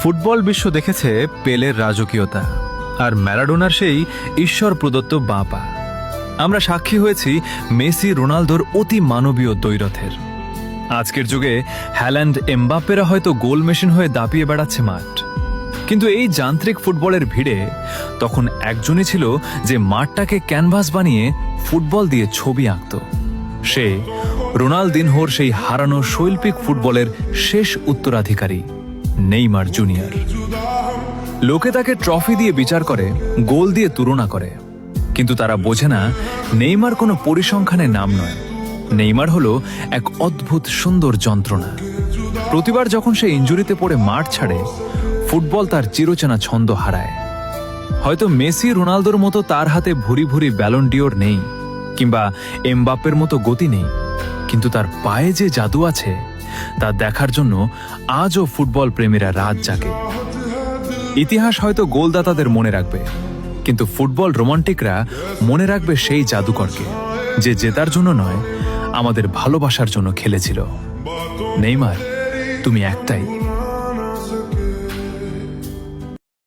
Football বিশ্ব দেখেছে পেলের রাজকীয়তা আর ম্যারাডোনার সেই ঈশ্বর প্রদত্ত বাঁ পা। আমরা সাক্ষী হয়েছি মেসি রোনালদোর অতি মানবীয় দ্বৈরথের। আজকের যুগে হ্যাল্যান্ড এমবাপ্পেরা হয়তো গোল মেশিন হয়ে দাপিয়ে বেড়াচ্ছে মাঠ, কিন্তু এই যান্ত্রিক ফুটবলের ভিড়ে তখন একজনই ছিল যে মাঠটাকে ক্যানভাস বানিয়ে ফুটবল দিয়ে ছবি আঁকত। সে রোনালদিনহোর সেই হারানো শৈল্পিক ফুটবলের শেষ উত্তরাধিকারী নেইমার জুনিয়র। লোকে তাকে ট্রফি দিয়ে বিচার করে, গোল দিয়ে তুলনা করে, কিন্তু তারা বোঝে না নেইমার কোনো পরিসংখ্যানের নাম নয়। নেইমার হলো এক অদ্ভুত সুন্দর যন্ত্রণা। প্রতিবার যখন সে ইনজুরিতে পড়ে মাঠ ছাড়ে, ফুটবল তার চিরচেনা ছন্দ হারায়। হয়তো মেসি রোনালদোর মতো তার হাতে ভুরি ভুরি ব্যালন ডিওর নেই, কিংবা এমবাপ্পের মতো গতি নেই, কিন্তু তার পায়ে যে জাদু আছে তা দেখার জন্য আজও ফুটবল প্রেমীরা রাত জাগে। ইতিহাস হয়তো গোলদাতাদের মনে রাখবে, কিন্তু ফুটবল রোমান্টিকরা মনে রাখবে সেই জাদুকরকে, যে জেতার জন্য নয়, আমাদের ভালোবাসার জন্য খেলেছিল। নেইমার, তুমি একটাই।